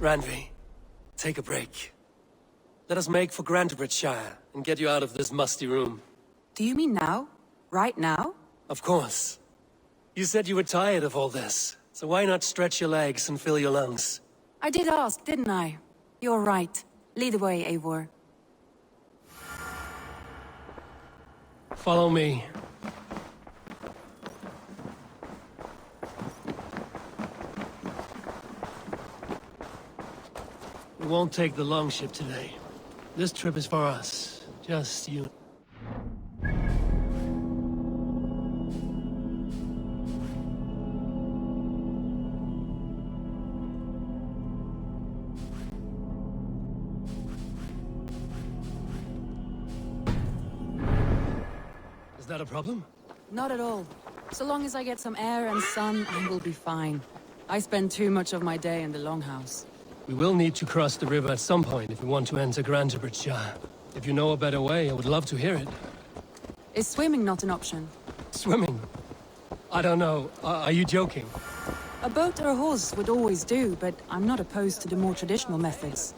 Randvi, take a break. Let us make for Grantebridgeshire and get you out of this musty room. Do you mean now? Right now? Of course. You said you were tired of all this, so why not stretch your legs and fill your lungs? I did ask, didn't I? You're right. Lead the way, Eivor. Follow me. We won't take the longship today. This trip is for us. Just you. Is that a problem? Not at all. So long as I get some air and sun, I will be fine. I spend too much of my day in the Longhouse. We will need to cross the river at some point if we want to enter Grantebridgeshire. If you know a better way, I would love to hear it. Is swimming not an option? Swimming? I don't know. Are you joking? A boat or a horse would always do, but I'm not opposed to the more traditional methods.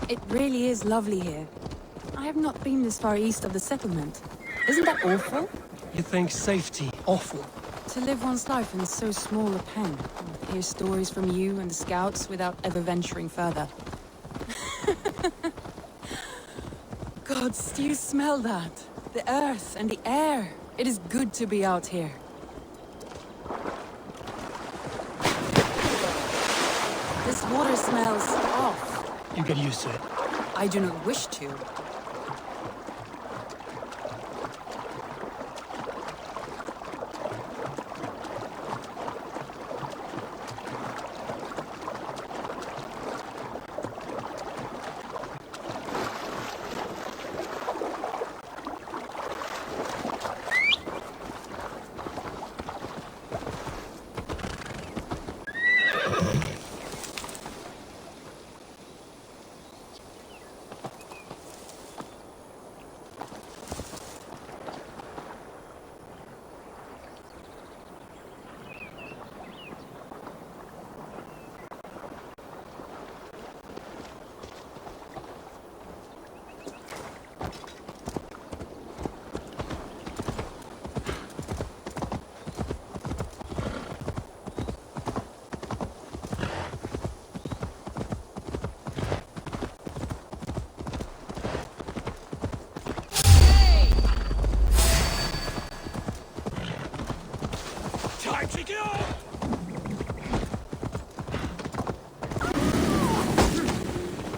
It really is lovely here. I have not been this far east of the settlement. Isn't that awful? You think safety awful? To live one's life in so small a pen, and hear stories from you and the scouts without ever venturing further. Gods, do you smell that? The earth and the air. It is good to be out here. This water smells off. You get used to it. I do not wish to.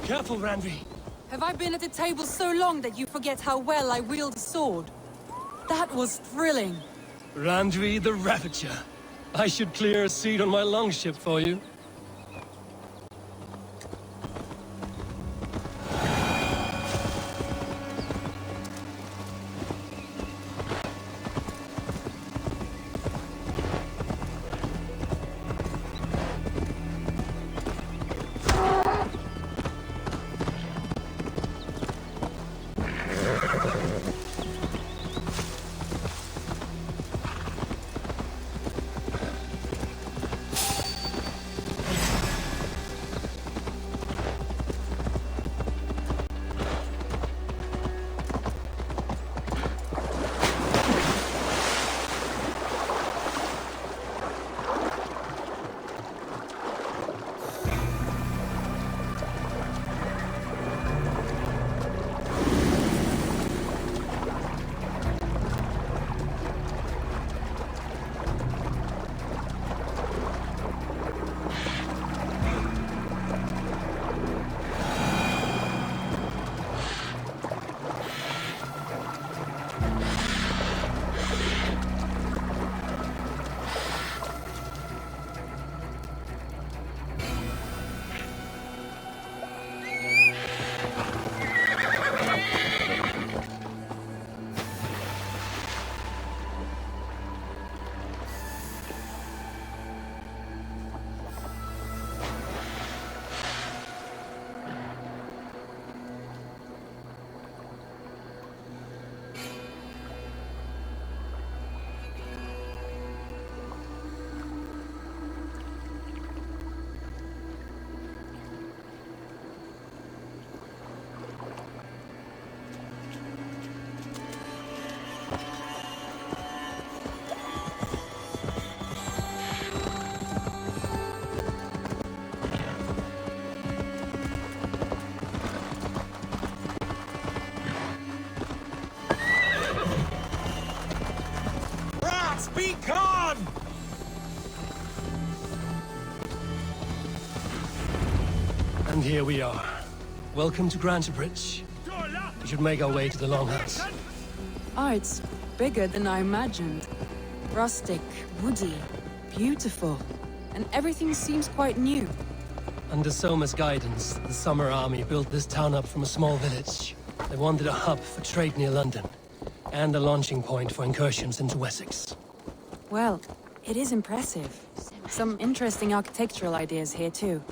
Careful, Randvi. Have I been at the table so long that you forget how well I wield a sword? That was thrilling. Randvi the Ravager. I should clear a seat on my longship for you. Be calm! And here we are. Welcome to Grantebridge. We should make our way to the Longhouse. Oh, it's bigger than I imagined. Rustic, woody, beautiful. And everything seems quite new. Under Soma's guidance, the Summer Army built this town up from a small village. They wanted a hub for trade near London, and a launching point for incursions into Wessex. Well, it is impressive. Some interesting architectural ideas here too.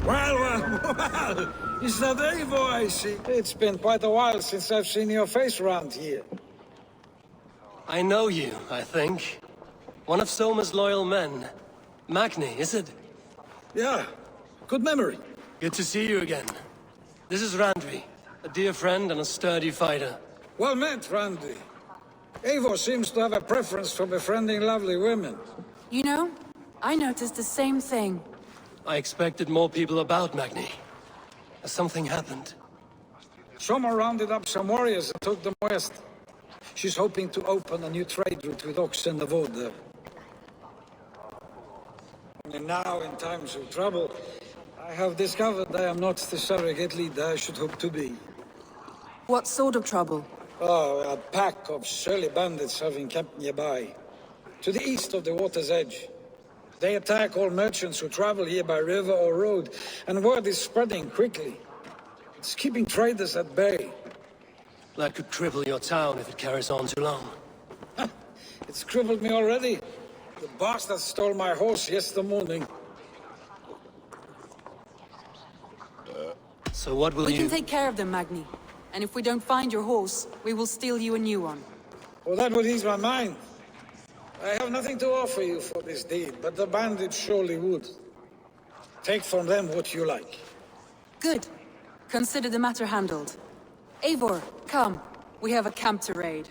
Well, is that Eivor I see? It's been quite a while since I've seen your face around here. I know you, I think. One of Soma's loyal men. Magni, is it? Yeah, good memory. Good to see you again. This is Randvi, a dear friend and a sturdy fighter. Well met, Randy. Eivor seems to have a preference for befriending lovely women. You know, I noticed the same thing. I expected more people about Magni. Has something happened? Soma rounded up some warriors and took them west. She's hoping to open a new trade route with Ox and the Vod there. And now, in times of trouble, I have discovered I am not the surrogate leader I should hope to be. What sort of trouble? Oh, a pack of surly bandits have encamped nearby, to the east of the water's edge. They attack all merchants who travel here by river or road, and word is spreading quickly. It's keeping traders at bay. That could cripple your town if it carries on too long. It's crippled me already. The bastard stole my horse yesterday morning. So what will We you... can take care of them, Magni. And if we don't find your horse, we will steal you a new one. Well, that would ease my mind. I have nothing to offer you for this deed, but the bandits surely would. Take from them what you like. Good. Consider the matter handled. Eivor, come. We have a camp to raid.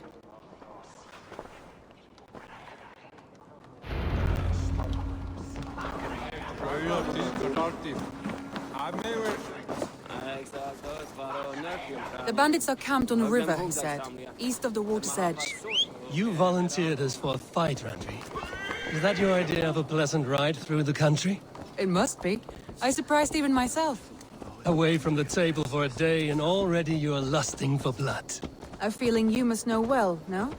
The bandits are camped on a river, he said, east of the water's edge. You volunteered us for a fight, Randvi. Is that your idea of a pleasant ride through the country? It must be. I surprised even myself. Away from the table for a day and already you're lusting for blood. A feeling you must know well, no?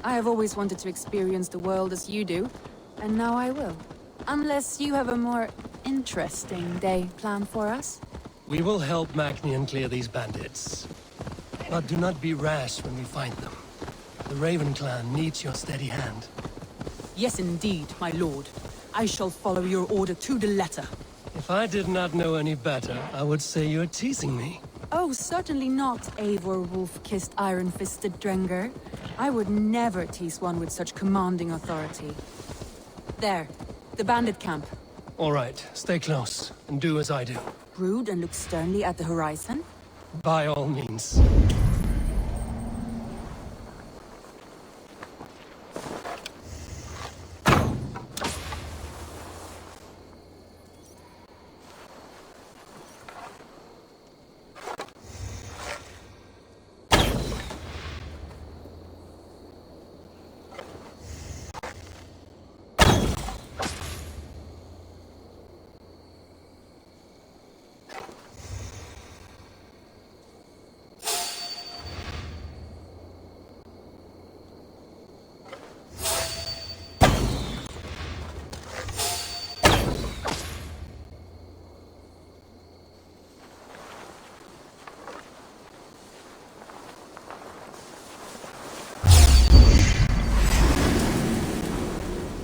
I have always wanted to experience the world as you do, and now I will. Unless you have a more interesting day planned for us? We will help Magni clear these bandits. But do not be rash when we find them. The Raven clan needs your steady hand. Yes, indeed, my lord. I shall follow your order to the letter. If I did not know any better, I would say you're teasing me. Oh, certainly not, Eivor wolf-kissed iron-fisted Drenger. I would never tease one with such commanding authority. There, the bandit camp. All right, stay close, and do as I do. Brood and look sternly at the horizon? By all means.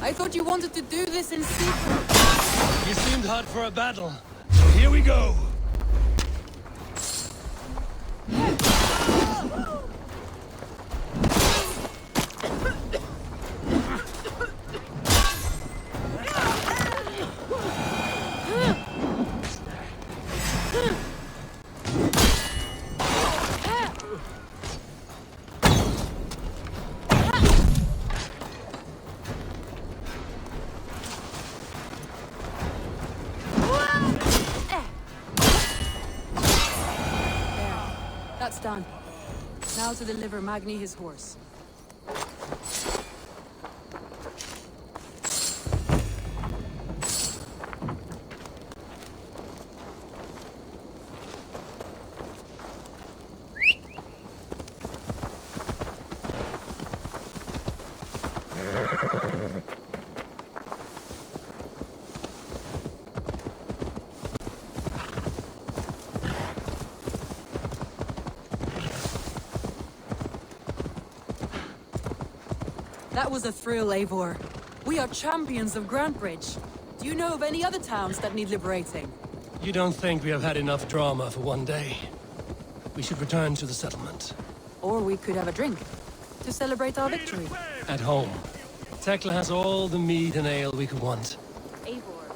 I thought you wanted to do this in secret. You seemed hot for a battle, so here we go! That's done. Now to deliver Magni his horse. That was a thrill, Eivor. We are champions of Grantbridge. Do you know of any other towns that need liberating? You don't think we have had enough drama for one day? We should return to the settlement. Or we could have a drink, to celebrate our victory. At home. Tekla has all the mead and ale we could want. Eivor.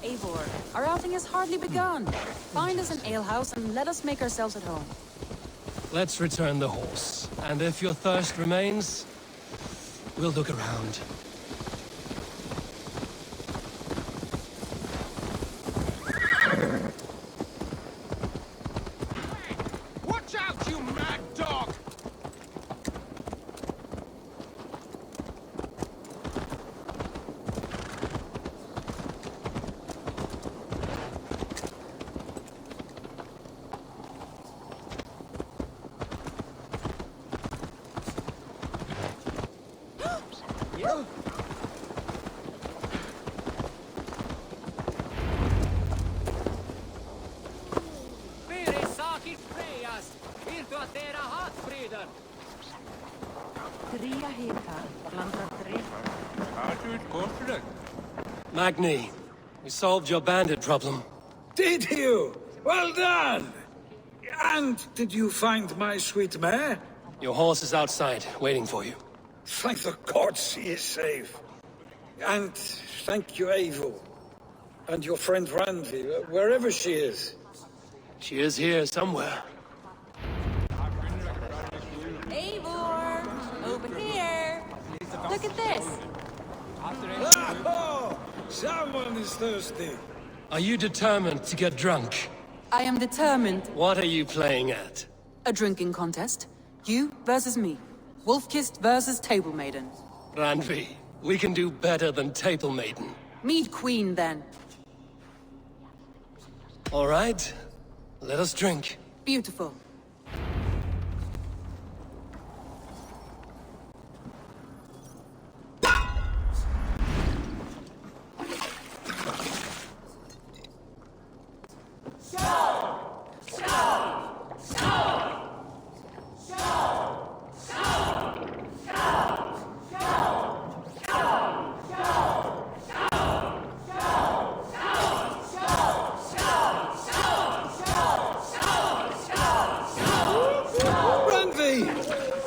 Eivor, our outing has hardly begun. Find us an alehouse and let us make ourselves at home. Let's return the horse. And if your thirst remains, we'll look around. Watch out, you mad dog! Magni, we solved your bandit problem. Did you? Well done! And did you find my sweet mare? Your horse is outside, waiting for you. Thank the gods he is safe. And thank you, Eivor. And your friend Randi, wherever she is. She is here somewhere. Eivor! Over here! Look at this! Oh, someone is thirsty. Are you determined to get drunk? I am determined. What are you playing at? A drinking contest. You versus me. Wolf-kissed versus Table Maiden. Randvi, we can do better than Table Maiden. Mead Queen, then. All right, let us drink. Beautiful. Randi!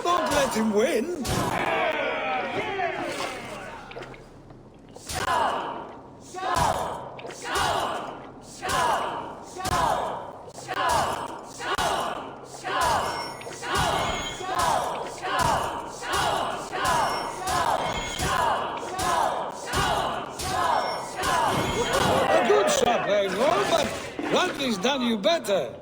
Don't let him win! A good shot, Eivor, but Randi's done you better.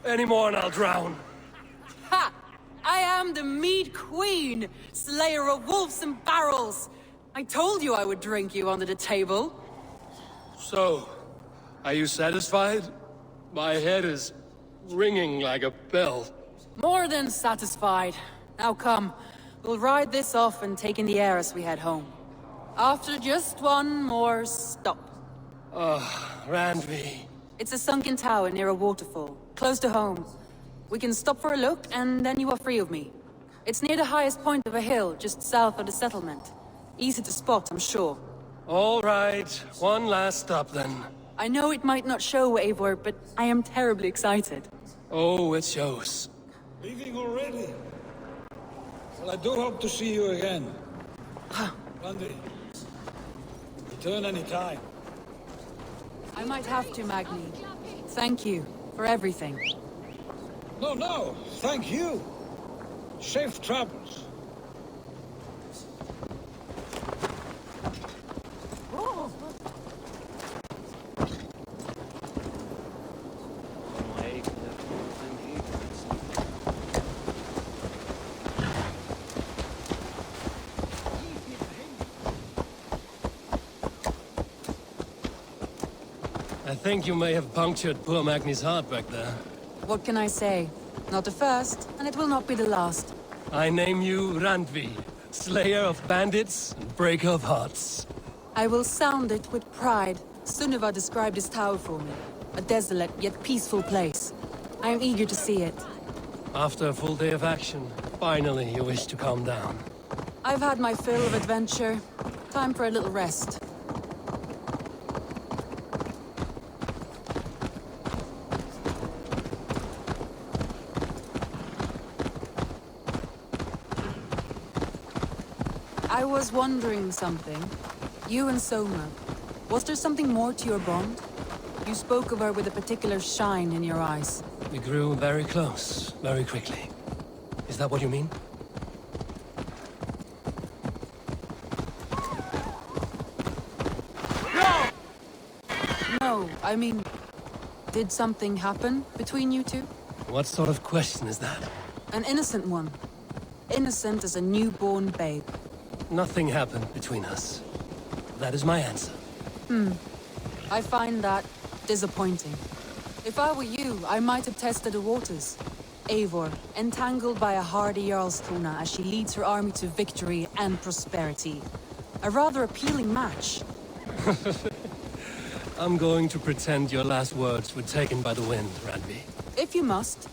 Any more and I'll drown. Ha! I am the Mead Queen, slayer of wolves and barrels. I told you I would drink you under the table. So, are you satisfied? My head is ringing like a bell. More than satisfied. Now come, we'll ride this off and take in the air as we head home. After just one more stop. Randvi. It's a sunken tower near a waterfall, close to home. We can stop for a look, and then you are free of me. It's near the highest point of a hill, just south of the settlement. Easy to spot, I'm sure. All right, one last stop then. I know it might not show, Eivor, but I am terribly excited. Oh, it shows. Leaving already? Well, I do hope to see you again. Randy, return any time. I might have to, Magni. Thank you for everything. No, thank you. Safe travels. I think you may have punctured poor Magni's heart back there. What can I say? Not the first, and it will not be the last. I name you Randvi, slayer of bandits and breaker of hearts. I will sound it with pride. Sunniva described this tower for me. A desolate yet peaceful place. I am eager to see it. After a full day of action, finally you wish to calm down. I've had my fill of adventure. Time for a little rest. I was wondering something. You and Soma. Was there something more to your bond? You spoke of her with a particular shine in your eyes. We grew very close, very quickly. Is that what you mean? No, I mean... Did something happen between you two? What sort of question is that? An innocent one. Innocent as a newborn babe. Nothing happened between us. That is my answer. I find that disappointing. If I were you, I might have tested the waters. Eivor, entangled by a hardy Jarlskona as she leads her army to victory and prosperity. A rather appealing match. I'm going to pretend your last words were taken by the wind, Randvi. If you must.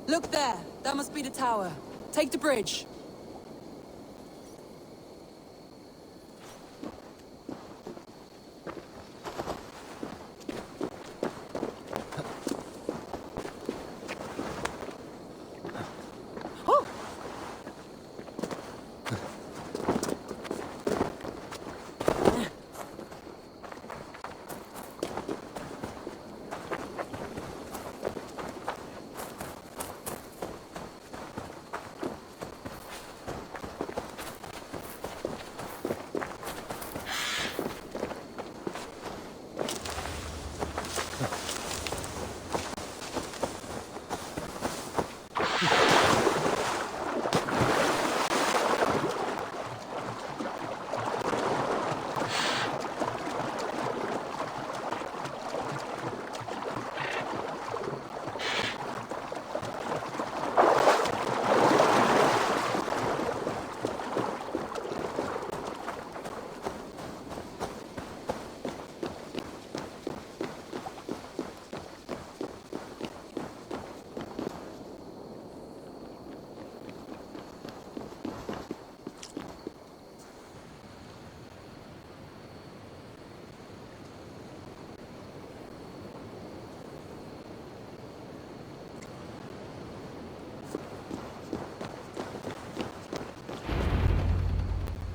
Look there! That must be the tower. Take the bridge.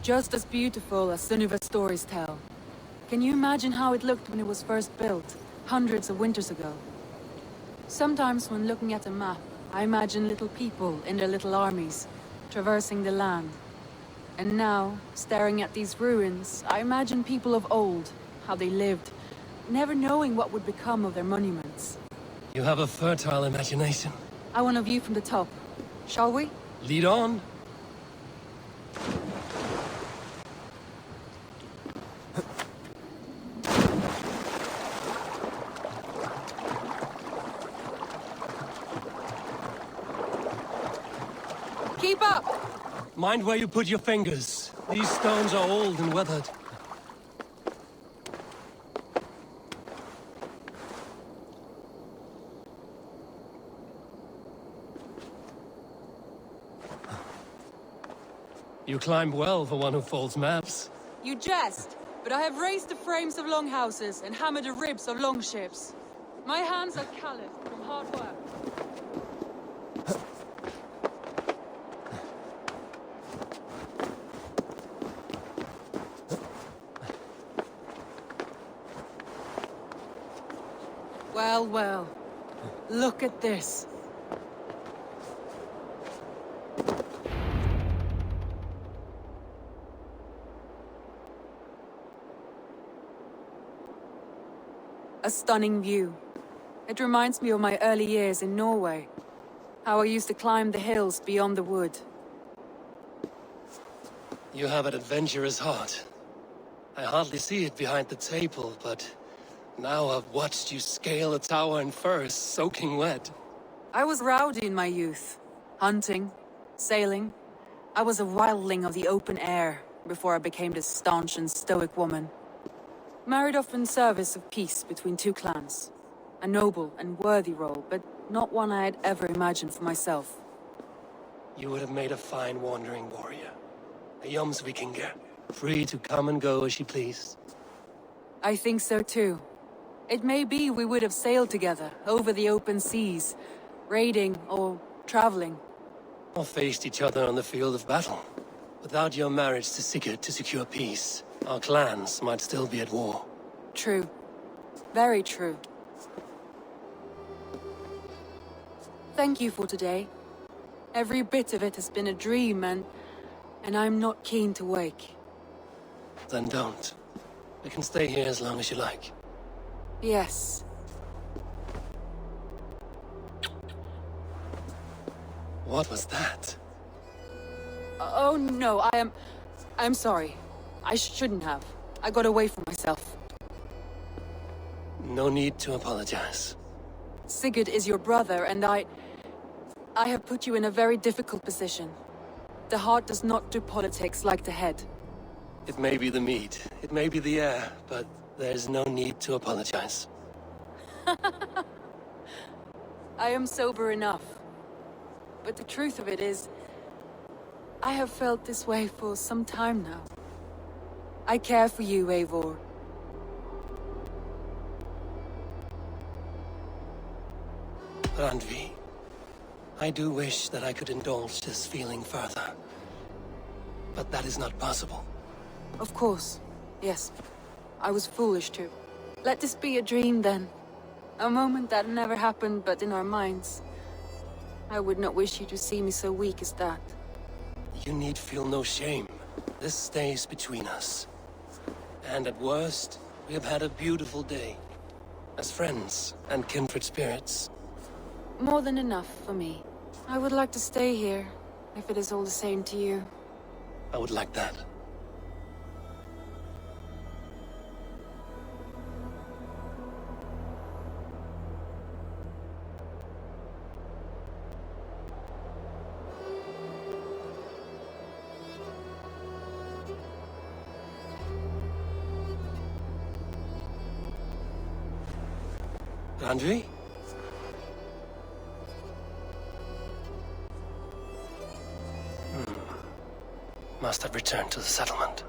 Just as beautiful as Sunniva's stories tell. Can you imagine how it looked when it was first built, hundreds of winters ago? Sometimes when looking at a map, I imagine little people in their little armies, traversing the land. And now, staring at these ruins, I imagine people of old, how they lived, never knowing what would become of their monuments. You have a fertile imagination. I want a view from the top. Shall we? Lead on. Keep up! Mind where you put your fingers. These stones are old and weathered. You climb well for one who folds maps. You jest, but I have raised the frames of longhouses and hammered the ribs of longships. My hands are calloused from hard work. Well, well. Look at this. A stunning view. It reminds me of my early years in Norway. How I used to climb the hills beyond the wood. You have an adventurous heart. I hardly see it behind the table, but now I've watched you scale a tower in furs, soaking wet. I was rowdy in my youth. Hunting, sailing. I was a wildling of the open air before I became this staunch and stoic woman. Married off in service of peace between two clans. A noble and worthy role, but not one I had ever imagined for myself. You would have made a fine wandering warrior. A Jomsvikinger, free to come and go as she pleased. I think so too. It may be we would have sailed together, over the open seas, raiding or traveling. Or faced each other on the field of battle. Without your marriage to Sigurd to secure peace, our clans might still be at war. True. Very true. Thank you for today. Every bit of it has been a dream, and I'm not keen to wake. Then don't. We can stay here as long as you like. Yes. What was that? Oh no, I'm sorry. I shouldn't have. I got away from myself. No need to apologize. Sigurd is your brother, and I have put you in a very difficult position. The heart does not do politics like the head. It may be the meat, it may be the air, but there's no need to apologize. I am sober enough. But the truth of it is, I have felt this way for some time now. I care for you, Eivor. Randvi, I do wish that I could indulge this feeling further. But that is not possible. Of course. Yes. I was foolish too. Let this be a dream then. A moment that never happened but in our minds. I would not wish you to see me so weak as that. You need feel no shame. This stays between us. And at worst, we have had a beautiful day. As friends and kindred spirits. More than enough for me. I would like to stay here, if it is all the same to you. I would like that. Randvi? Must have returned to the settlement.